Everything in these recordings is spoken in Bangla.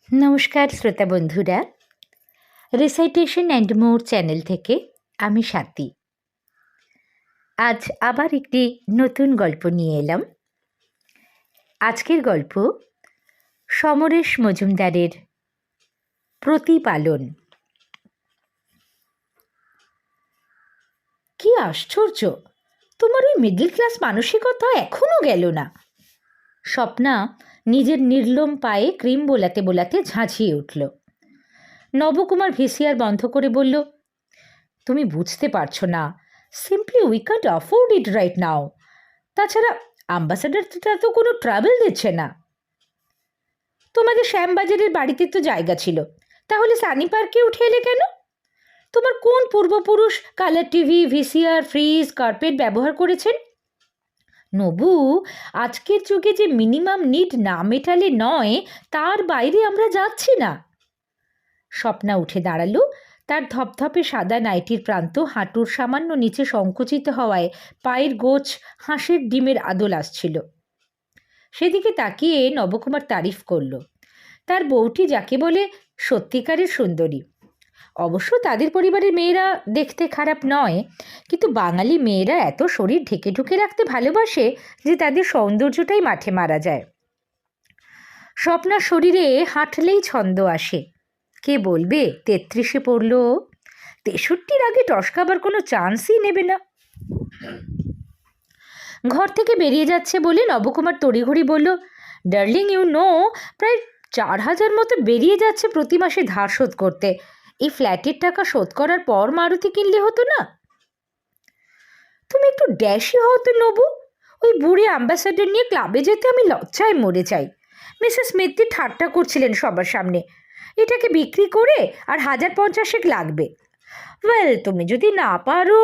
নমস্কার শ্রোতা বন্ধুরা, রিসাইটেশন অ্যান্ড মোর চ্যানেল থেকে আমি স্বাতী। আজ আবার একটি নতুন গল্প নিয়ে এলাম। আজকের গল্প সমরেশ মজুমদারের প্রতিপালন। কি আশ্চর্য, তোমার ওই মিডল ক্লাস মানসিকতা এখনও গেল না। স্বপ্না নিজের নির্লোম পায়ে ক্রিম বোলাতে বোলাতে ঝাঁঝিয়ে উঠল। নবকুমার ভিসিআর বন্ধ করে বলল, তুমি বুঝতে পারছো না, simply we can't afford it right now. তাছাড়া অ্যাম্বাসাডারটা তো কোনো ট্রাভেল দিচ্ছে না। তোমাদের শ্যামবাজারের বাড়িতে তো জায়গা ছিল, তাহলে সানি পার্কে উঠে এলে কেন? তোমার কোন পূর্বপুরুষ colour TV, VCR, fridge, carpet ব্যবহার করেছেন? নবু, আজকের যুগে যে মিনিমাম নিড না মেটালে নয়, তার বাইরে আমরা যাচ্ছি না। স্বপ্না উঠে দাঁড়ালো। তার ধপধপে সাদা নাইটির প্রান্ত হাঁটুর সামান্য নিচে সংকুচিত হওয়ায় পায়ের গোছ হাঁসের ডিমের আদল আসছিল। সেদিকে তাকিয়ে নবকুমার তারিফ করল। তার বউটি যাকে বলে সত্যিকারের সুন্দরী। অবশ্য তাদের পরিবারের মেয়েরা দেখতে খারাপ নয়, কিন্তু বাঙালি মেয়েরা এত শরীর ঢেকে ঢুকে রাখতে ভালোবাসে যে তাদের সৌন্দর্যটাই মাঠে মারা যায়। স্বপ্নার শরীরে হাঁটলেই ছন্দ আসে। কে বলবে 33-এ পড়ল, 63-র আগে টসকাবার কোনো চান্সই নেবে না। ঘর থেকে বেরিয়ে যাচ্ছে বলে নবকুমার তড়িঘড়ি বলল, ডার্লিং, ইউ নো, প্রায় 4,000 মতো বেরিয়ে যাচ্ছে প্রতি মাসে ধার শোধ করতে। এই ফ্ল্যাটের টাকা শোধ করার পর মারুতি কিনলে হতো না? তুমি একটু ড্যাশি হও তো নবু। ওই বুড়ি অ্যাম্বাসাডার নিয়ে ক্লাবে যেতে আমি লজ্জায় মরে যাই। মিসেস মিত্তি ঠাট্টা করছিলেন সবার সামনে, এটাকে বিক্রি করে আর 1,050 লাগবে। ওয়েল, তুমি যদি না পারো।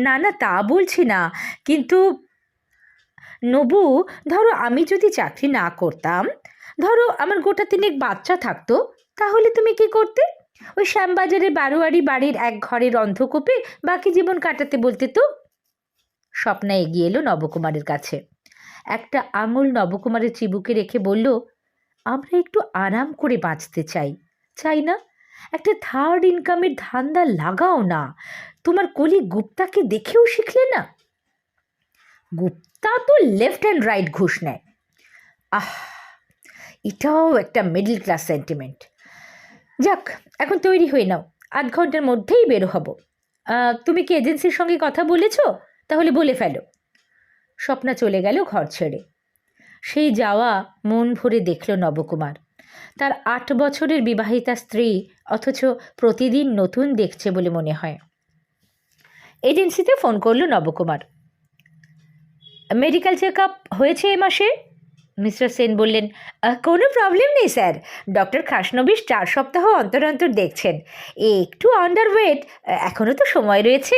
না না, তা বলছি না, কিন্তু নবু, ধরো আমি যদি চাকরি না করতাম, ধরো আমার গোটা 3 বাচ্চা থাকতো, তাহলে তুমি কি করতে? ওই শ্যামবাজারের বারোয়ারি বাড়ির এক ঘরের অন্ধকূপে বাকি জীবন কাটাতে বলতে তো? স্বপ্না এগিয়ে এলো নবকুমারের কাছে, একটা আঙুল নবকুমারের চিবুকে রেখে বলল, আমরা একটু আরাম করে বাঁচতে চাই, চাই না? একটা থার্ড ইনকামের ধান্দা লাগাও না। তোমার কলি গুপ্তাকে দেখেও শিখলে না? গুপ্তা তো লেফট অ্যান্ড রাইট ঘুষ নেয়। এটাও একটা মিডল ক্লাস সেন্টিমেন্ট। যাক, এখন তৈরি হয়ে নাও, 8 ঘন্টার মধ্যেই বেরো হব। তুমি কি এজেন্সির সঙ্গে কথা বলেছ? তাহলে বলে ফেলো। স্বপ্না চলে গেল ঘর ছেড়ে। সেই যাওয়া মন ভরে দেখল নবকুমার। তার 8 বছরের বিবাহিতা স্ত্রী, অথচ প্রতিদিন নতুন দেখছে বলে মনে হয়। এজেন্সিতে ফোন করল নবকুমার। মেডিকেল চেক আপ হয়েছে এ মাসে? মিস্টার সেন বললেন, কোনো প্রবলেম নেই স্যার, ডক্টর খাসনবিশ 4 সপ্তাহ অন্তর অন্তর দেখছেন। একটু আন্ডারওয়েট, এখনও তো সময় রয়েছে।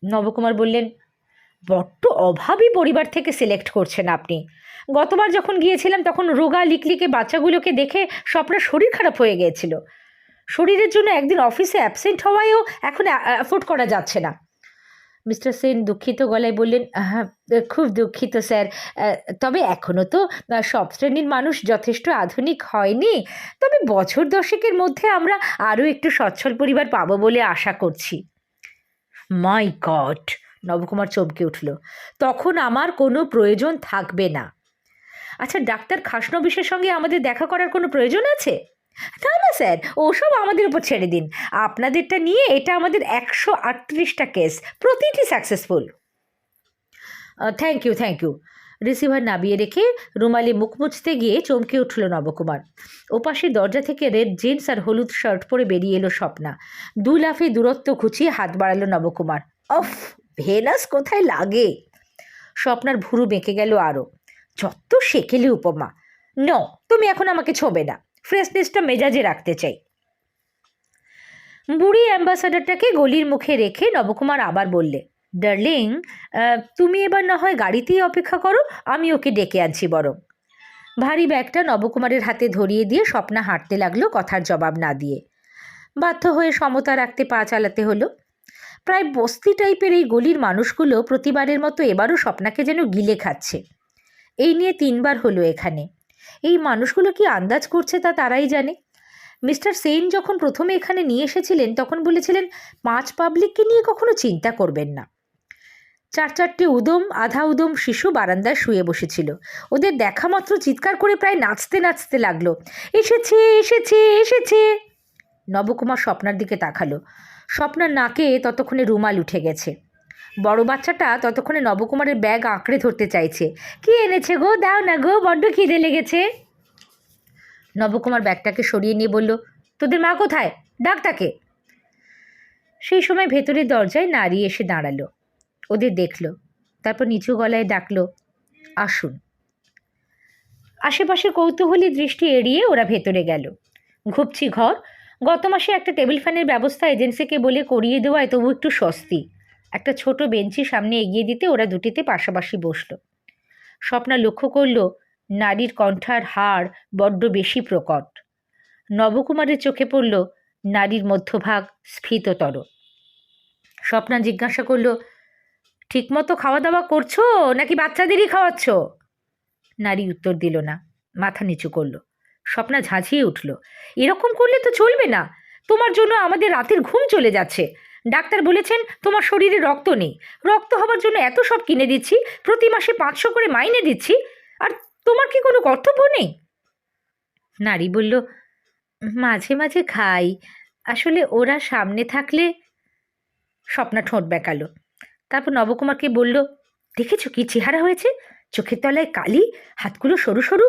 নবকুমার বললেন, বড্ড অভাবী পরিবার থেকে সিলেক্ট করছেন আপনি। গতবার যখন গিয়েছিলাম তখন রোগা লিকলিকে বাচ্চাগুলোকে দেখে স্বপ্নার শরীর খারাপ হয়ে গিয়েছিল। শরীরের জন্য একদিন অফিসে অ্যাবসেন্ট হওয়ায়ও এখন অ্যাফোর্ড করা যাচ্ছে না। মিস্টার সেন দুঃখিত গলায় বললেন, হ্যাঁ, খুব দুঃখিত স্যার, তবে এখনও তো সব শ্রেণীর মানুষ যথেষ্ট আধুনিক হয়নি। তবে বছর 10-এর মধ্যে আমরা আরও একটু সচ্ছল পরিবার পাবো বলে আশা করছি। মাই গড, নবকুমার চমকে উঠল। তখন আমার কোনো প্রয়োজন থাকবে না। আচ্ছা, ডাক্তার খাসনবিশের সঙ্গে আমাদের দেখা করার কোনো প্রয়োজন আছে? না না স্যার, ওসব আমাদের উপর ছেড়ে দিন। আপনাদেরটা নিয়ে এটা আমাদের 138টা কেস, প্রতিটি successful. Thank you, thank you. Receiver নামিয়ে রেখে রুমালে মুখ মুছতে গিয়ে চমকে উঠল নবকুমার। ওপাশে দরজা থেকে রেড জিন্স আর হলুদ শার্ট পরে বেরিয়ে এলো স্বপ্না। 2 লাফে দূরত্ব ঘুচিয়ে হাত বাড়ালো নবকুমার। অফ, ভেনাস কোথায় লাগে! স্বপ্নার ভুরু বেঁকে গেল আরও। যত সেকেলে উপমা। ন, তুমি এখন আমাকে ছোবে না, ফ্রেশনেসটা মেজাজে রাখতে চাই। বুড়ি অ্যাম্বাসাডারটাকে গলির মুখে রেখে নবকুমার আবার বললে, ডার্লিং, তুমি এবার না হয় গাড়িতেই অপেক্ষা করো, আমি ওকে ডেকে আনছি বরং। ভারী ব্যাগটা নবকুমারের হাতে ধরিয়ে দিয়ে স্বপ্না হাঁটতে লাগলো কথার জবাব না দিয়ে। বাধ্য হয়ে সমতা রাখতে পা চালাতে হলো। প্রায় বস্তি টাইপের এই গলির মানুষগুলো প্রতিবারের মতো এবারও স্বপ্নাকে যেন গিলে খাচ্ছে। এই নিয়ে 3 বার হলো এখানে। এই মানুষগুলো কি আন্দাজ করছে তা তারাই জানে। মিস্টার সেন যখন প্রথমে এখানে নিয়ে এসেছিলেন তখন বলেছিলেন 5 পাবলিককে নিয়ে কখনো চিন্তা করবেন না। 4-4টে উদম আধা উদম শিশু বারান্দায় শুয়ে বসেছিল। ওদের দেখা মাত্র চিৎকার করে প্রায় নাচতে নাচতে লাগলো, এসেছে এসেছে এসেছে। নবকুমার স্বপ্নার দিকে তাকালো। স্বপ্নার নাকে ততক্ষণে রুমাল উঠে গেছে। বড় বাচ্চাটা ততক্ষণে নবকুমারের ব্যাগ আঁকড়ে ধরতে চাইছে। কি এনেছে গো, দাও না গো, বড্ড খিদে লেগেছে। নবকুমার ব্যাগটাকে সরিয়ে নিয়ে বলল, তোদের মা কোথায়, ডাক তাকে। সেই সময় ভেতরের দরজায় নারী এসে দাঁড়ালো। ওদের দেখল, তারপর নিচু গলায় ডাকলো, আসুন। আশেপাশের কৌতূহলী দৃষ্টি এড়িয়ে ওরা ভেতরে গেল। ঘুপচি ঘর, গত মাসে একটা টেবিল ফ্যানের ব্যবস্থা এজেন্সিকে বলে করিয়ে দেওয়ায় তবু একটু স্বস্তি। একটা ছোট বেঞ্চি সামনে এগিয়ে দিতে ওরা দুটিতে পাশাপাশি বসল। স্বপ্না লক্ষ্য করল নারীর কণ্ঠার হাড় বড্ড বেশি প্রকট। নবকুমারের চোখে পড়ল নারীর মধ্যভাগ স্ফীততর। স্বপ্না জিজ্ঞাসা করল, ঠিকমতো খাওয়া দাওয়া করছো নাকি বাচ্চাদেরই খাওয়াচ্ছ? নারী উত্তর দিল না, মাথা নিচু করল। স্বপ্না ঝাঁঝিয়ে উঠল, এরকম করলে তো চলবে না। তোমার জন্য আমাদের রাতের ঘুম চলে যাচ্ছে। ডাক্তার বলেছেন তোমার শরীরে রক্ত নেই। রক্ত হবার জন্য এত সব কিনে দিচ্ছি, প্রতি মাসে 500 করে মাইনে দিচ্ছি, আর তোমার কি কোনো কর্তব্য নেই? নারী বলল, মাঝে মাঝে খাই, আসলে ওরা সামনে থাকলে। স্বপ্না ঠোঁট বেঁকালো। তারপর নবকুমারকে বলল, দেখেছো কি চেহারা হয়েছে, চোখের তলায় কালি, হাতগুলো সরু সরু।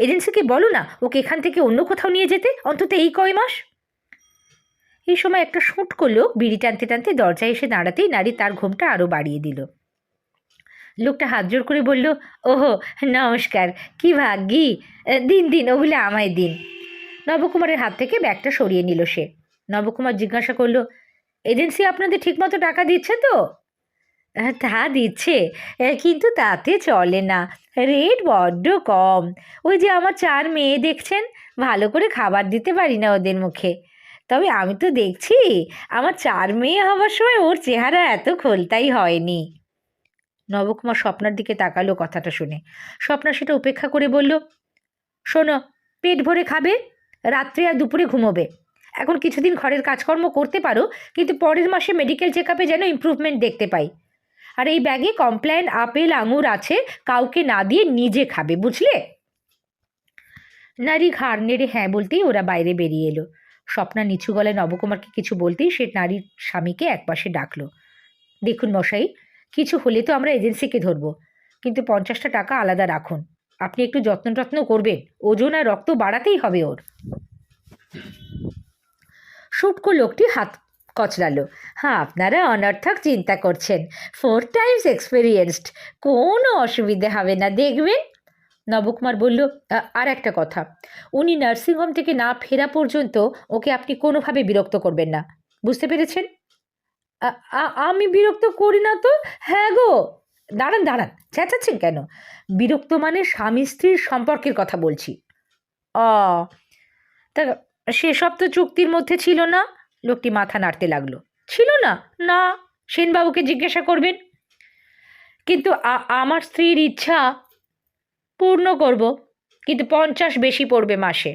এজেন্সিকে বলো না ওকে এখান থেকে অন্য কোথাও নিয়ে যেতে, অন্তত এই কয় মাস। এই সময় একটা শুঁটকো লোক বিড়ি টানতে টানতে দরজায় এসে দাঁড়াতেই নারী তার ঘুমটা আরও বাড়িয়ে দিল। লোকটা হাত জোর করে বলল, ওহো নমস্কার, কি ভাগ্যি, দিন দিন ওগুলো আমায় দিন। নবকুমারের হাত থেকে ব্যাগটা সরিয়ে নিল সে। নবকুমার জিজ্ঞাসা করল, এজেন্সি আপনাদের ঠিকমতো টাকা দিচ্ছে তো? তা দিচ্ছে, কিন্তু তাতে চলে না, রেট বড্ড কম। ওই যে আমার 4 মেয়ে দেখছেন, ভালো করে খাবার দিতে পারি না ওদের মুখে। তবে আমি তো দেখছি আমার 4 মেয়ে হবার সময় ওর চেহারা এত খোলতাই হয়নি। নবকুমার স্বপ্নার দিকে তাকালো কথাটা শুনে। স্বপ্না সেটা উপেক্ষা করে বলল, শোনো, পেট ভরে খাবে, রাত্রে আর দুপুরে ঘুমোবে। এখন কিছুদিন ঘরের কাজকর্ম করতে পারো, কিন্তু পরের মাসে মেডিকেল চেক আপে যেন ইমপ্রুভমেন্ট দেখতে পাই। আর এই ব্যাগে কমপ্ল্যান আপেল আঙুর আছে, কাউকে না দিয়ে নিজে খাবে, বুঝলে? নারী ঘাড় নেড়ে হ্যাঁ বলতেই ওরা বাইরে বেরিয়ে এলো। স্বপ্না নিচু গলায় নবকুমারকে কিছু বলতেই সে নারীর স্বামীকে একপাশে ডাকলো। দেখুন মশাই, কিছু হলে তো আমরা এজেন্সিকে ধরবো, কিন্তু 50টা টাকা আলাদা রাখুন। আপনি একটু যত্ন করবেন, ওজন আর রক্ত বাড়াতেই হবে ওর। শুটকো লোকটি হাত কচলালো। হ্যাঁ, আপনারা অনর্থক চিন্তা করছেন, 4 টাইমস এক্সপেরিয়েন্সড, কোনো অসুবিধে হবে না, দেখবেন। নবকুমার বলল, আর একটা কথা, উনি নার্সিংহোম থেকে না ফেরা পর্যন্ত ওকে আপনি কোনোভাবে বিরক্ত করবেন না, বুঝতে পেরেছেন? আমি বিরক্ত করি না তো। হ্যাঁ গো, দাঁড়ান দাঁড়ান, চেঁচাচ্ছেন কেন? বিরক্ত মানে স্বামী স্ত্রীর সম্পর্কের কথা বলছি। ও, তা সেসব তো চুক্তির মধ্যে ছিল না। লোকটি মাথা নাড়তে লাগলো। ছিল না? না, সেনবাবুকে জিজ্ঞাসা করবেন। কিন্তু আমার স্ত্রীর ইচ্ছা পূর্ণ করব, কিন্তু 50 বেশি পড়বে মাসে।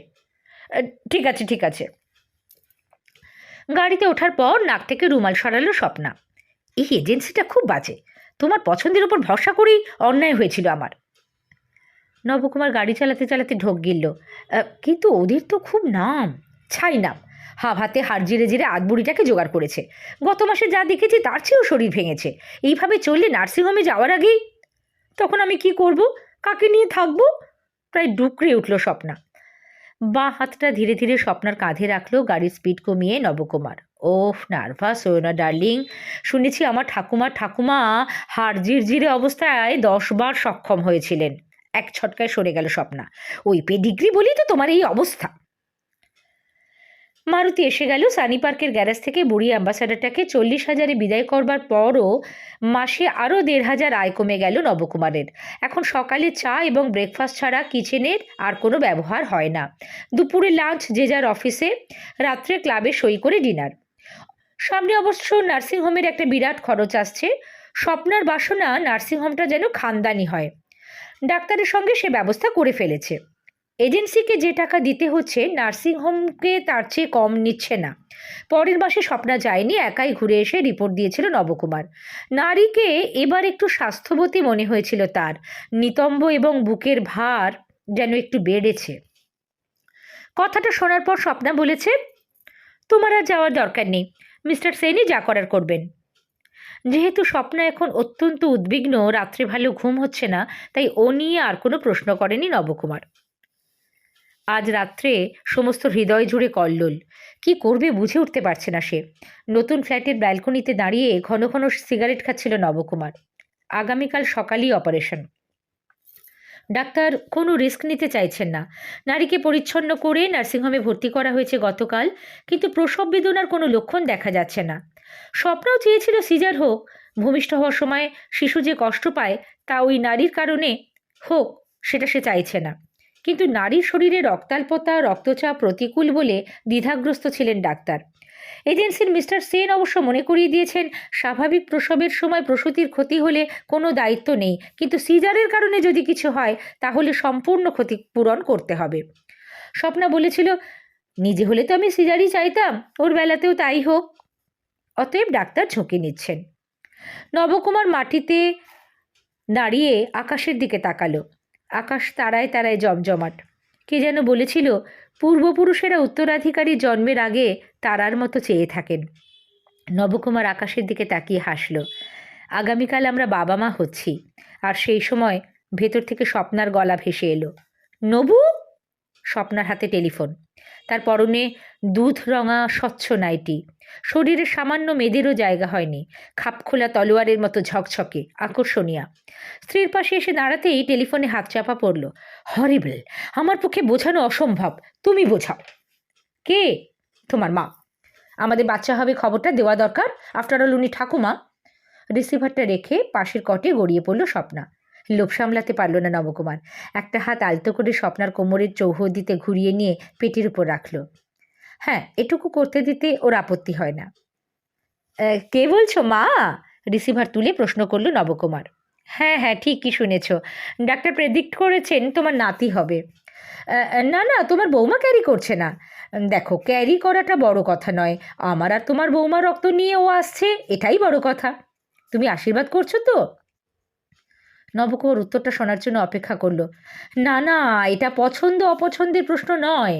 ঠিক আছে ঠিক আছে। গাড়িতে ওঠার পর নাক থেকে রুমাল সরালো স্বপ্না। এই এজেন্সিটা খুব বাজে, তোমার পছন্দের উপর ভরসা করেই অন্যায় হয়েছিল আমার। নবকুমার গাড়ি চালাতে চালাতে ঢোক গিলল। কিন্তু ওদের তো খুব নাম, ছাই নাম। হাতে হাড় জিরে জিরে আধবুড়িটাকে জোগাড় করেছে। গত মাসে যা দেখেছি তার চেয়েও শরীর ভেঙেছে। এইভাবে চললে নার্সিংহোমে যাওয়ার আগেই। তখন আমি কি করব, কাকে নিয়ে থাকবো? প্রায় ডুকরে উঠল স্বপ্না। বাঁ হাতটা ধীরে ধীরে স্বপ্নার কাঁধে রাখলো গাড়ির স্পিড কমিয়ে নবকুমার। ওহ, নার্ভাস হয়েও না ডার্লিং, শুনেছি আমার ঠাকুমা হাড় জিরজিরে অবস্থায় 10 বার সক্ষম হয়েছিলেন। এক ছটকায় সরে গেল স্বপ্না। ওই পেডিগ্রি বলেই তো তোমার এই অবস্থা। মারুতি এসে গেল সানি পার্কের গ্যারেজ থেকে। বুড়ি অ্যাম্বাসাডারটাকে 40,000-এ বিদায় করবার পরও মাসে আরও 1,500 আয় কমে গেল নবকুমারের। এখন সকালে চা এবং ব্রেকফাস্ট ছাড়া কিচেনের আর কোনো ব্যবহার হয় না। দুপুরে লাঞ্চ যে যার অফিসে, রাত্রে ক্লাবে সই করে ডিনার। সামনে অবশ্য নার্সিংহোমের একটা বিরাট খরচ আসছে। স্বপ্নার বাসনা নার্সিংহোমটা যেন খানদানি হয়। ডাক্তারের সঙ্গে সে ব্যবস্থা করে ফেলেছে। এজেন্সিকে যে টাকা দিতে হচ্ছে নার্সিংহোমকে তার চেয়ে কম নিচ্ছে না। পরের মাসে স্বপ্না যায়নি, একাই ঘুরে এসে রিপোর্ট দিয়েছিল নবকুমার। নারীকে এবার একটু স্বাস্থ্যবতী মনে হয়েছিল তার। নিতম্ব এবং বুকের ভার যেন একটু বেড়েছে। কথাটা শোনার পর স্বপ্না বলেছে, তোমার আর যাওয়ার দরকার নেই, মিস্টার সেনই যা করার করবেন। যেহেতু স্বপ্না এখন অত্যন্ত উদ্বিগ্ন, রাত্রে ভালো ঘুম হচ্ছে না, তাই ও নিয়ে আর কোনো প্রশ্ন করেনি নবকুমার। আজ রাত্রে সমস্ত হৃদয় জুড়ে কল্লোল। কি করবে বুঝে উঠতে পারছে না সে। নতুন ফ্ল্যাটের ব্যালকনিতে দাঁড়িয়ে ঘন ঘন সিগারেট খাচ্ছিল নবকুমার। আগামীকাল সকালেই অপারেশন। ডাক্তার কোনো রিস্ক নিতে চাইছেন না। নারীকে পরিচ্ছন্ন করে নার্সিংহোমে ভর্তি করা হয়েছে গতকাল, কিন্তু প্রসব বেদনার কোনো লক্ষণ দেখা যাচ্ছে না। স্বপ্নও চেয়েছিল সিজার হোক, ভূমিষ্ঠ হওয়ার সময় শিশু যে কষ্ট পায় তা ওই নারীর কারণে হোক, সেটা সে চাইছে না। কিন্তু নারীর শরীরে রক্তাল্পতা, রক্তচাপ প্রতিকূল বলে দ্বিধাগ্রস্ত ছিলেন ডাক্তার। এজেন্সির মিস্টার সেন অবশ্য মনে করিয়ে দিয়েছেন, স্বাভাবিক প্রসবের সময় প্রসূতির ক্ষতি হলে কোনো দায়িত্ব নেই, কিন্তু সিজারের কারণে যদি কিছু হয় তাহলে সম্পূর্ণ ক্ষতিপূরণ করতে হবে। স্বপ্না বলেছিল, নিজে হলে তো আমি সিজারই চাইতাম, ওর বেলাতেও তাই হোক। অতএব ডাক্তার ঝুঁকি নিচ্ছেন। নবকুমার মাটিতে দাঁড়িয়ে আকাশের দিকে তাকালো। আকাশ তারায় তারায় জমজমাট। কে যেন বলেছিল, পূর্বপুরুষেরা উত্তরাধিকারী জন্মের আগে তারার মতো চেয়ে থাকেন। নবকুমার আকাশের দিকে তাকিয়ে হাসল। আগামীকাল আমরা বাবা মা হচ্ছি। আর সেই সময় ভেতর থেকে স্বপ্নার গলা ভেসে এলো, নবু। স্বপ্নার হাতে টেলিফোন। তার পরনে দুধ রঙা স্বচ্ছ নাইটি। শরীরে সামান্য মেদেরও জায়গা হয়নি, খাপখোলা তলোয়ারের মতো ঝকঝকে, আকর্ষণীয়। স্ত্রীর পাশে এসে দাঁড়াতেই টেলিফোনে হাত চাপা পড়ল। হরিবল, আমার পক্ষে বোঝানো অসম্ভব, তুমি বোঝাও। কে? তোমার মা। আমাদের বাচ্চা হবে খবরটা দেওয়া দরকার, আফটার অল উনি ঠাকুমা। রিসিভারটা রেখে পাশের কটে গড়িয়ে পড়ল স্বপ্না। লোভ সামলাতে পারল না নবকুমার। একটা হাত আলতো করে স্বপ্নার কোমরের চৌহদ্দিতে ঘুরিয়ে নিয়ে পেটের উপর রাখল। হ্যাঁ, এটুকু করতে দিতে ওর আপত্তি হয় না। কে বলছো মা? রিসিভার তুলে প্রশ্ন করল নবকুমার। হ্যাঁ হ্যাঁ, ঠিকই শুনেছ, ডাক্তার প্রেডিক্ট করেছেন তোমার নাতি হবে। না না, তোমার বৌমা ক্যারি করছে না। দেখো, ক্যারি করাটা বড় কথা নয়, আমার আর তোমার বৌমা রক্ত নিয়ে ও আসছে, এটাই বড় কথা। তুমি আশীর্বাদ করছো তো? নবকুমার উত্তরটা শোনার জন্য অপেক্ষা করলো। না না, এটা পছন্দ অপছন্দের প্রশ্ন নয়।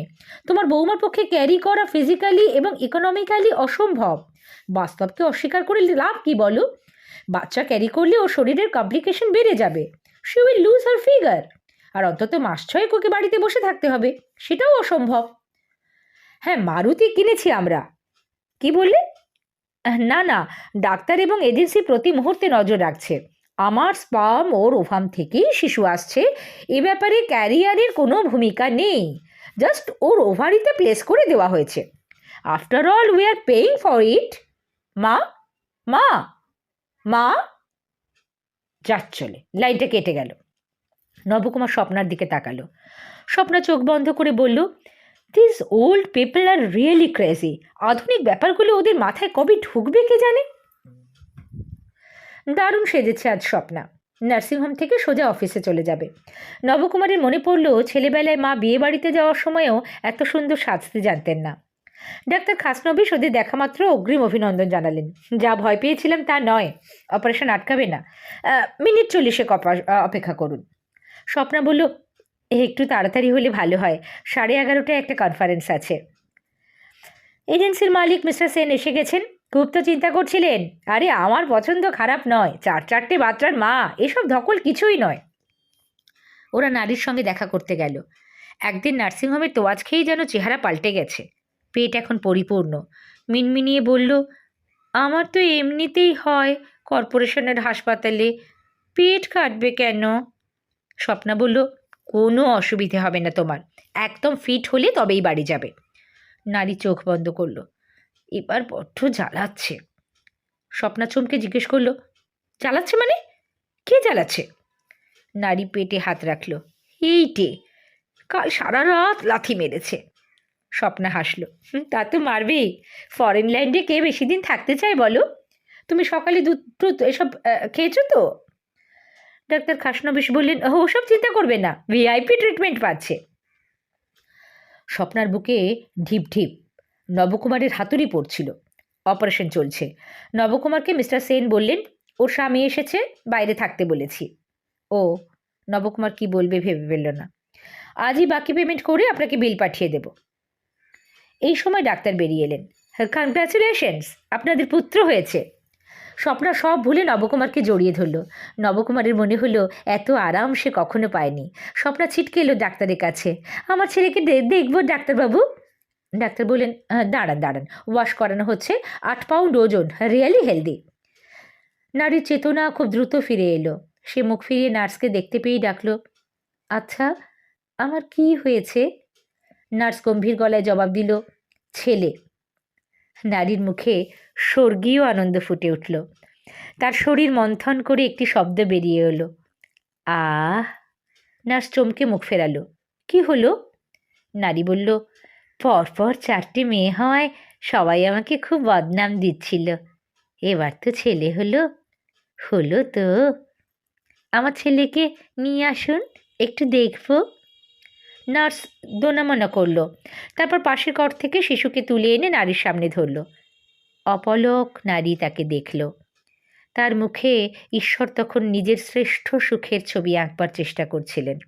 তোমার বৌমার পক্ষে ক্যারি করা ফিজিক্যালি এবং ইকোনমিক্যালি অসম্ভব। বাস্তবকে অস্বীকার করে লাভ কি বলো? বাচ্চা ক্যারি করলে ওর শরীরের কমপ্লিকেশন বেড়ে যাবে। She will lose her figure. আর অন্তত মাস ছয়েক ওকে বাড়িতে বসে থাকতে হবে, সেটাও অসম্ভব। হ্যাঁ, মারুতি কিনেছি আমরা। কি বললে? না না, ডাক্তার এবং এজেন্সি প্রতি মুহূর্তে নজর রাখছে। আমার স্পার্ম ওর ওভাম থেকেই শিশু আসছে, এ ব্যাপারে ক্যারিয়ারের কোনো ভূমিকা নেই। জাস্ট ওর ওভারিতে প্লেস করে দেওয়া হয়েছে। After all we are paying for it. মা, মা, মা। যাক চলে, লাইনটা কেটে গেল। নবকুমার স্বপ্নার দিকে তাকালো। স্বপ্না চোখ বন্ধ করে বলল, this old people are really crazy. আধুনিক ব্যাপারগুলো ওদের মাথায় কবে ঢুকবে কে জানে। দারুণ সেজেছে আজ স্বপ্না। নার্সিংহোম থেকে সোজা অফিসে চলে যাবে। নবকুমারের মনে পড়ল, ছেলেবেলায় মা বিয়ে বাড়িতে যাওয়ার সময়ও এত সুন্দর সাজতে জানতেন না। ডাক্তার খাসনবিশ ওদের দেখা মাত্র অগ্রিম অভিনন্দন জানালেন। যা ভয় পেয়েছিলাম তা নয়, অপারেশন আটকাবে না, মিনিট 40 অপেক্ষা করুন। স্বপ্না বলল, একটু তাড়াতাড়ি হলে ভালো হয়, 11:30টায় একটা কনফারেন্স আছে। এজেন্সির মালিক মিস্টার সেন এসে গেছেন। খুব তো চিন্তা করছিলেন। আরে আমার পছন্দ খারাপ নয়, 4-4টে বাচ্চার মা, এসব ধকল কিছুই নয়। ওরা নারীর সঙ্গে দেখা করতে গেল। একদিন নার্সিংহোমে তোয়াজ খেয়েই যেন চেহারা পাল্টে গেছে। পেট এখন পরিপূর্ণ। মিনমিনিয়ে বলল, আমার তো এমনিতেই হয় কর্পোরেশনের হাসপাতালে, পেট কাটবে কেন? স্বপ্না বলল, কোনো অসুবিধে হবে না তোমার, একদম ফিট হলে তবেই বাড়ি যাবে। নারী চোখ বন্ধ করল। এবার বড্ড জ্বালাচ্ছে। স্বপ্না চমকে জিজ্ঞেস করলো, জ্বালাচ্ছে মানে? কে জ্বালাচ্ছে? নারী পেটে হাত রাখল। এইটে, কাল সারা রাত লাথি মেরেছে। স্বপ্না হাসল। তা তো মারবেই, ফরেন ল্যান্ডে কে বেশি দিন থাকতে চায় বলো? তুমি সকালে দুধ টুধ এসব খেয়েছো তো? ডাক্তার খাসনবিশ বললেন, ওসব চিন্তা করবে না, ভিআইপি ট্রিটমেন্ট পাচ্ছে। স্বপ্নার বুকে ঢিপ ঢিপ। নবকুমারের হাতুড়ি পড়ছিল। অপারেশন চলছে। নবকুমারকে মিস্টার সেন বললেন, ওর স্বামী এসেছে, বাইরে থাকতে বলেছি। ও, নবকুমার কি বলবে ভেবে পেল না। আজই বাকি পেমেন্ট করে আপনাকে বিল পাঠিয়ে দেব। এই সময় ডাক্তার বেরিয়ে এলেন। কনগ্রাচুলেশনস, আপনাদের পুত্র হয়েছে। স্বপ্না সব ভুলে নবকুমারকে জড়িয়ে ধরল। নবকুমারের মনে হলো এত আরাম সে কখনো পায়নি। স্বপ্না ছিটকে এলো ডাক্তারের কাছে। আমার ছেলেকে দেখবো ডাক্তারবাবু? ডাক্তার বললেন, দাঁড়ান দাঁড়ান, ওয়াশ করানো হচ্ছে, 8 পাউন্ড ওজন, রিয়েলি হেলদি। নারীর চেতনা খুব দ্রুত ফিরে এলো। সে মুখ ফিরিয়ে নার্সকে দেখতে পেয়েই ডাকলো, আচ্ছা আমার কি হয়েছে? নার্স গম্ভীর গলায় জবাব দিল, ছেলে। নারীর মুখে স্বর্গীয় আনন্দ ফুটে উঠল। তার শরীর মন্থন করে একটি শব্দ বেরিয়ে এলো, আহ। নার্স চমকে মুখ ফেরালো। কি হলো? নারী বলল, পরপর 4টে মেয়ে হওয়ায় সবাই আমাকে খুব বদনাম দিচ্ছিল। এবার তো ছেলে হলো। হলো তো। আমার ছেলেকে নিয়ে আসুন, একটু দেখব। নার্স দোনামনা করল। তারপর পাশের ঘর থেকে শিশুকে তুলে এনে নারীর সামনে ধরল। অপলক নারী তাকে দেখল। তার মুখে ঈশ্বর তখন নিজের শ্রেষ্ঠ সুখের ছবি আঁকবার চেষ্টা করছিলেন।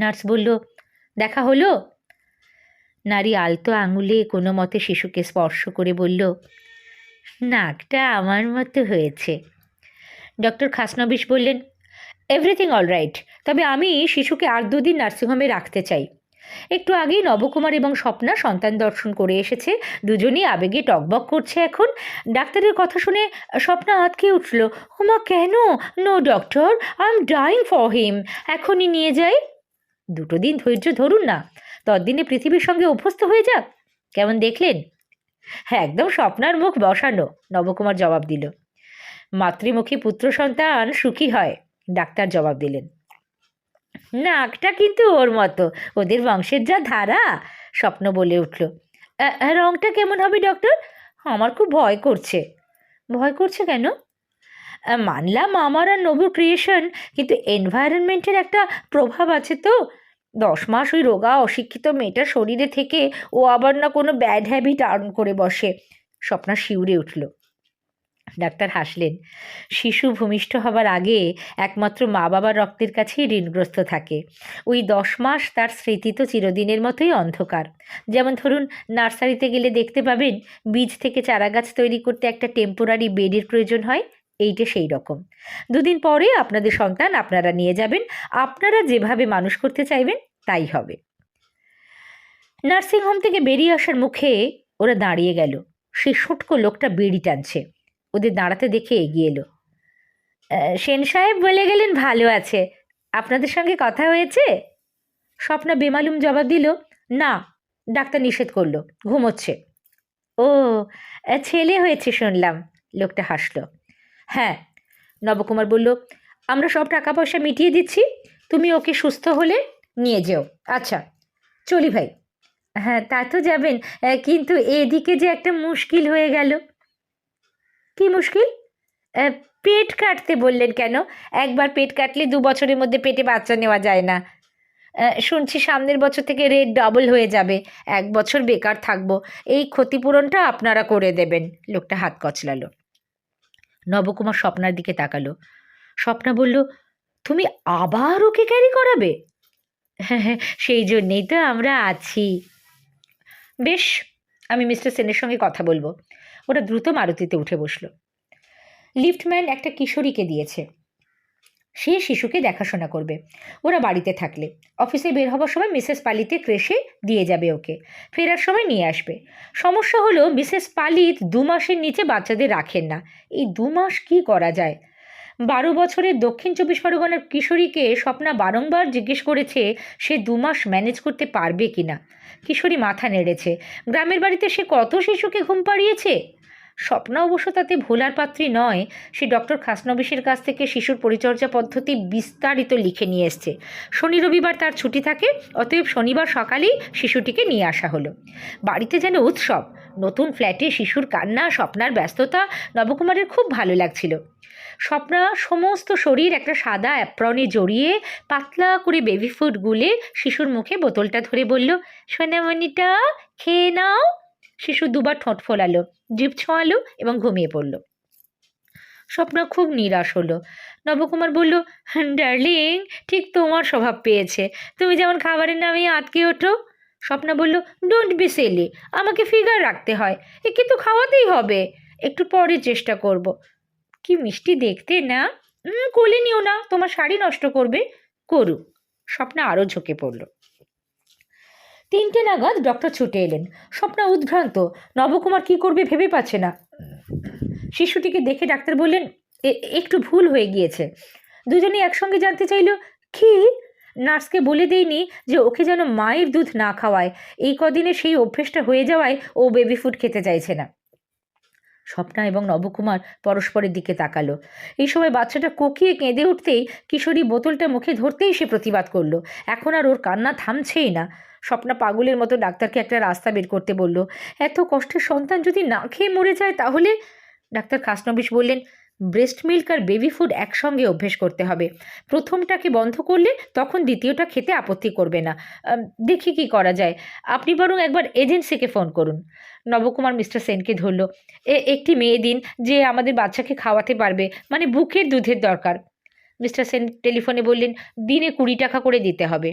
নার্স বলল, দেখা হলো? নারী আলতো আঙুলে কোনো মতে শিশুকে স্পর্শ করে বলল, নাকটা আমার মতো হয়েছে। ডক্টর খাসনবিশ বললেন, এভরিথিং অল রাইট, তবে আমি শিশুকে আর 2 দিন নার্সিংহোমে রাখতে চাই। একটু আগেই নবকুমার এবং স্বপ্না সন্তান দর্শন করে এসেছে। দুজনেই আবেগে টকবক করছে এখন। ডাক্তারের কথা শুনে স্বপ্না আঁতকে উঠল। ওমা, কেন? No doctor, I am dying for him. এখনই নিয়ে যাই। 2 দিন ধৈর্য ধরুন না, ততদিনে পৃথিবীর সঙ্গে অভ্যস্ত হয়ে যাক। কেমন দেখলেন? হ্যাঁ, একদম স্বপ্নার মুখ বসানো, নবকুমার জবাব দিল। মাতৃমুখী পুত্র সন্তান সুখী হয়, ডাক্তার জবাব দিলেন। নাকটা কিন্তু ওর মতো, ওদের বংশের যা ধারা, স্বপ্ন বলে উঠল। রংটা কেমন হবে ডক্টর? আমার খুব ভয় করছে। ভয় করছে কেন? মানলাম আমার আর নবুর ক্রিয়েশন, কিন্তু এনভায়রনমেন্টের একটা প্রভাব আছে তো। 10 মাস ওই রোগা অশিক্ষিত মেয়েটার শরীরে থেকে ও আবার না কোনো ব্যাড হ্যাবিট আর্ন করে বসে। স্বপ্না শিউরে উঠল। ডাক্তার হাসলেন। শিশু ভূমিষ্ঠ হবার আগে একমাত্র মা বাবার রক্তের কাছেই ঋণগ্রস্ত থাকে। ওই 10 মাস তার স্মৃতি তো চিরদিনের মতোই অন্ধকার। যেমন ধরুন, নার্সারিতে গেলে দেখতে পাবেন বীজ থেকে চারাগাছ তৈরি করতে একটা টেম্পোরারি বেডের প্রয়োজন হয়। এইটা সেই রকম। 2 দিন পরে আপনাদের সন্তান আপনারা নিয়ে যাবেন। আপনারা যেভাবে মানুষ করতে চাইবেন তাই হবে। নার্সিংহোম থেকে বেরিয়ে আসার মুখে ওরা দাঁড়িয়ে গেল। সেই শুটকো লোকটা বিড়ি টানছে। ওদের দাঁড়াতে দেখে এগিয়ে এলো। সেন সাহেব বলে গেলেন ভালো আছে, আপনাদের সঙ্গে কথা হয়েছে? স্বপ্না বেমালুম জবাব দিল, না, ডাক্তার নিষেধ করলো, ঘুমোচ্ছে। ও, ছেলে হয়েছে শুনলাম। লোকটা হাসল। হ্যাঁ, নবকুমার বলল, আমরা সব টাকা পয়সা মিটিয়ে দিচ্ছি, তুমি ওকে সুস্থ হলে নিয়ে যেও। আচ্ছা, চলি ভাই। হ্যাঁ, তা তো যাবেন, কিন্তু এদিকে যে একটা মুশকিল হয়ে গেল। কি মুশকিল? পেট কাটতে বললেন কেন? একবার পেট কাটলে 2 বছরের মধ্যে পেটে বাচ্চা নেওয়া যায় না। শুনছি সামনের বছর থেকে রেট ডাবল হয়ে যাবে। 1 বছর বেকার থাকবো। এই ক্ষতিপূরণটা আপনারা করে দেবেন। লোকটা হাত কচলালো। নবকুমার স্বপ্নার দিকে তাকালো। স্বপ্না বলল, তুমি আবার ওকে ক্যারি করাবে? হ্যাঁ, সেই জন্যেই তো আমরা আছি। বেশ, আমি মিস্টার সেনের সঙ্গে কথা বলবো। ওরা দ্রুত মারুতিতে উঠে বসলো। লিফটম্যান একটা কিশোরীকে দিয়েছে, সে শিশুকে দেখাশোনা করবে ওরা বাড়িতে থাকলে। অফিসে বের হবার সময় মিসেস পালিতে ক্রেশে দিয়ে যাবে ওকে, ফেরার সময় নিয়ে আসবে। সমস্যা হলো মিসেস পালিত 2 মাসের নিচে বাচ্চাদের রাখেন না। এই 2 মাস কি করা যায়? 12 বছরের দক্ষিণ 24 পরগনার কিশোরীকে স্বপ্না বারংবার জিজ্ঞেস করেছে সে 2 মাস ম্যানেজ করতে পারবে কিনা। কিশোরী মাথা নেড়েছে। গ্রামের বাড়িতে সে কত শিশুকে ঘুম পাড়িয়েছে। স্বপ্না অবশ্য তাতে ভোলার পাত্রী নয়। সে ডক্টর খাসনবিশের কাছ থেকে শিশুর পরিচর্যা পদ্ধতি বিস্তারিত লিখে নিয়ে এসছে। শনি রবিবার তার ছুটি থাকে, অতএব শনিবার সকালেই শিশুটিকে নিয়ে আসা হলো। বাড়িতে যেন উৎসব। নতুন ফ্ল্যাটে শিশুর কান্না, স্বপ্নার ব্যস্ততা নবকুমারের খুব ভালো লাগছিল। স্বপ্না সমস্ত শরীর একটা সাদা অ্যাপ্রনে জড়িয়ে পাতলা করে বেবি ফুড গুলে শিশুর মুখে বোতলটা ধরে বলল, সোনামণিটা খেয়ে নাও। শিশু দুবার ঠোঁট ফোলালো, জিভ ছোঁয়ালো এবং ঘুমিয়ে পড়ল। স্বপ্না খুব নিরাশ হলো। নবকুমার বলল, ডার্লিং, ঠিক তোমার স্বভাব পেয়েছে। তুমি যেমন খাবারের নামে আটকে ওঠো। স্বপ্না বলল, ডোন্ট বি সিলি, আমাকে ফিগার রাখতে হয়, একে তো খাওয়াতেই হবে। একটু পরে চেষ্টা করব। কি মিষ্টি দেখতে না? কোলে নিও না, তোমার শাড়ি নষ্ট করবে। করুক। স্বপ্না আরও ঝুঁকে পড়ল। 3টে নাগাদ ডক্টর ছুটে এলেন। স্বপ্না উদ্ভ্রান্ত। নবকুমার কি করবে ভেবে পাচ্ছে না। শিশুটিকে দেখে ডাক্তার বললেন, একটু ভুল হয়ে গিয়েছে। দুজনেই একসঙ্গে জানতে চাইল, কি? নার্সকে বলে দেয়নি যে ওকে যেন মায়ের দুধ না খাওয়ায়। এই কদিনে সেই অভ্যেসটা হয়ে যাওয়ায় ও বেবি ফুড খেতে চাইছে না। স্বপ্না এবং নবকুমার পরস্পরের দিকে তাকালো। এই সময় বাচ্চাটা কোকিয়ে কেঁদে উঠতেই কিশোরী বোতলটা মুখে ধরতেই সে প্রতিবাদ করলো। এখন আর ওর কান্না থামছেই না। স্বপ্না পাগলের মতো ডাক্তারকে একটা রাস্তা বের করতে বলল। এত কষ্টের সন্তান যদি না খেয়ে মরে যায় তাহলে? ডাক্তার খাসনবিশ বললেন, ব্রেস্ট মিল্ক আর বেবি ফুড একসঙ্গে অভ্যেস করতে হবে। প্রথমটাকে বন্ধ করলে তখন দ্বিতীয়টা খেতে আপত্তি করবে না। দেখি কি করা যায়। আপনি বরং একবার এজেন্সিকে ফোন করুন। নবকুমার মিস্টার সেনকে ধরল। একটি মেয়ে দিন যে আমাদের বাচ্চাকে খাওয়াতে পারবে, মানে বুকের দুধের দরকার। মিস্টার সেন টেলিফোনে বললেন, দিনে 20 টাকা করে দিতে হবে।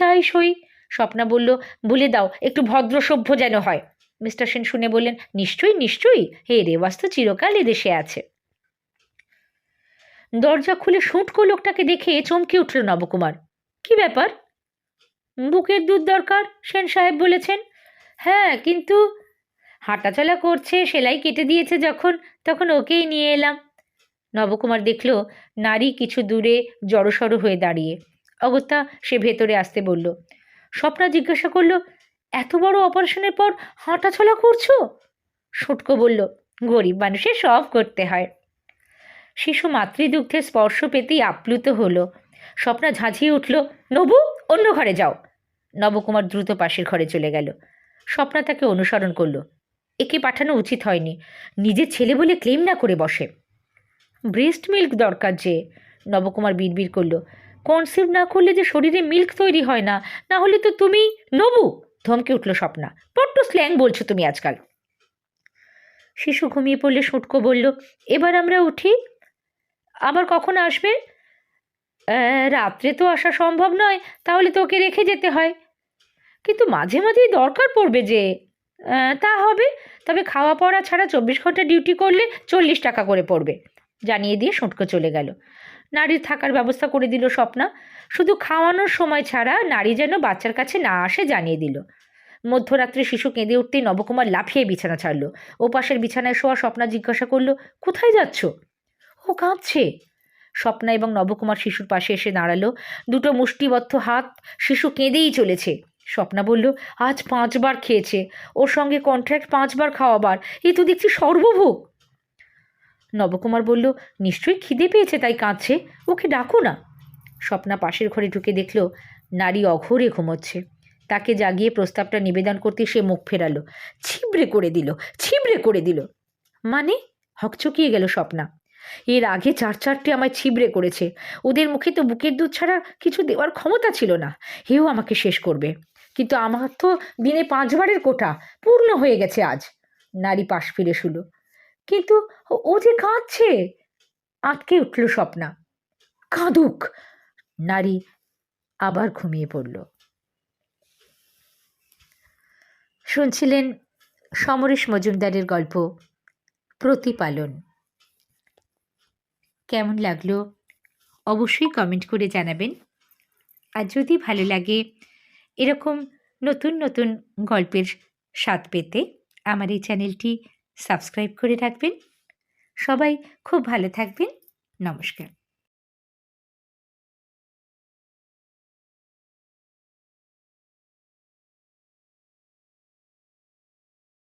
তাই সই। স্বপ্না বলল, বলে দাও একটু ভদ্র সভ্য যেন হয়। মিস্টার সেন শুনে বললেন, নিশ্চয়ই নিশ্চয়ই, হে রেওয়াজ তো চিরকাল এদেশে আছে। দরজা খুলে শুঁটকো লোকটাকে দেখে চমকে উঠল নবকুমার। কি ব্যাপার? বুকের দুধ দরকার, সেন সাহেব বলেছেন। হ্যাঁ, কিন্তু হাঁটাচলা করছে, সেলাই কেটে দিয়েছে যখন, তখন ওকেই নিয়ে এলাম। নবকুমার দেখল নারী কিছু দূরে জড়সড় হয়ে দাঁড়িয়ে। অগত্যা সে ভেতরে আসতে বলল। স্বপ্না জিজ্ঞাসা করল, এত বড় অপারেশনের পর হাঁটাচলা করছো? শুটকো বলল, গরিব মানুষের সব করতে হয়। শিশু মাতৃদুগ্ধের স্পর্শ পেতেই আপ্লুত হলো। স্বপ্না ঝাঁঝিয়ে উঠল, নবু, অন্য ঘরে যাও। নবকুমার দ্রুত পাশের ঘরে চলে গেল। স্বপ্না তাকে অনুসরণ করল। একে পাঠানো উচিত হয়নি। নিজের ছেলে বলে ক্লেম না করে বসে। ব্রেস্ট মিল্ক দরকার যে। নবকুমার বিড়বিড় করল, কনসিভ না করলে যে শরীরে মিল্ক তৈরি হয় না। না হলে তো তুমি। নবু, ধমকে উঠল স্বপ্না, বড্ড স্ল্যাং বলছো তুমি আজকাল। শিশু ঘুমিয়ে পড়লে শুটকো বলল, এবার আমরা উঠি। আবার কখন আসবে? রাত্রে তো আসা সম্ভব নয়, তাহলে তোকে রেখে যেতে হয়। কিন্তু মাঝে মাঝেই দরকার পড়বে যে। তা হবে, তবে খাওয়া পড়া ছাড়া 24 ঘন্টা ডিউটি করলে 40 টাকা করে পড়বে, জানিয়ে দিয়ে শুঁটকো চলে গেল। নারীর থাকার ব্যবস্থা করে দিল স্বপ্না। শুধু খাওয়ানোর সময় ছাড়া নারী যেন বাচ্চার কাছে না আসে জানিয়ে দিল। মধ্যরাত্রে শিশু কেঁদে উঠতেই নবকুমার লাফিয়ে বিছানা ছাড়ল। ও পাশের বিছানায় শোয়া স্বপ্না জিজ্ঞাসা করল, কোথায় যাচ্ছ? ও কাঁদছে। স্বপ্না এবং নবকুমার শিশুর পাশে এসে দাঁড়ালো। দুটো মুষ্টিবদ্ধ হাত। শিশু কেঁদেই চলেছে। স্বপ্না বলল, আজ 5 বার খেয়েছে, ওর সঙ্গে কন্ট্রাক্ট 5 বার খাওয়াবার। এ তো দেখছি সর্বভোগ। নবকুমার বলল, নিশ্চয়ই খিদে পেয়েছে তাই কাঁদছে, ওকে ডাকো না। স্বপ্না পাশের ঘরে ঢুকে দেখল নারী অঘোরে ঘুমোচ্ছে। তাকে জাগিয়ে প্রস্তাবটা নিবেদন করতে সে মুখ ফেরালো। ছিবড়ে করে দিল, ছিবড়ে করে দিল। মানে? হকচকিয়ে গেল স্বপ্না। এর আগে 4-4টে আমায় ছিবড়ে করেছে। ওদের মুখে তো বুকের দুধ ছাড়া কিছু দেওয়ার ক্ষমতা ছিল না। হেও আমাকে শেষ করবে। কিন্তু আমার তো দিনে 5 বারের কোটা পূর্ণ হয়ে গেছে আজ। নারী পাশ ফিরে শুলো। কিন্তু ও যে কাঁদছে। আটকে উঠল স্বপ্না। কাঁদুক। নারী আবার ঘুমিয়ে পড়ল। শুনছিলেন সমরেশ মজুমদারের গল্প প্রতিপালন। কেমন লাগলো অবশ্যই কমেন্ট করে জানাবেন। আর যদি ভালো লাগে এরকম নতুন নতুন গল্পের স্বাদ পেতে আমার এই চ্যানেলটি সাবস্ক্রাইব করে রাখবেন। সবাই খুব ভালো থাকবেন। নমস্কার।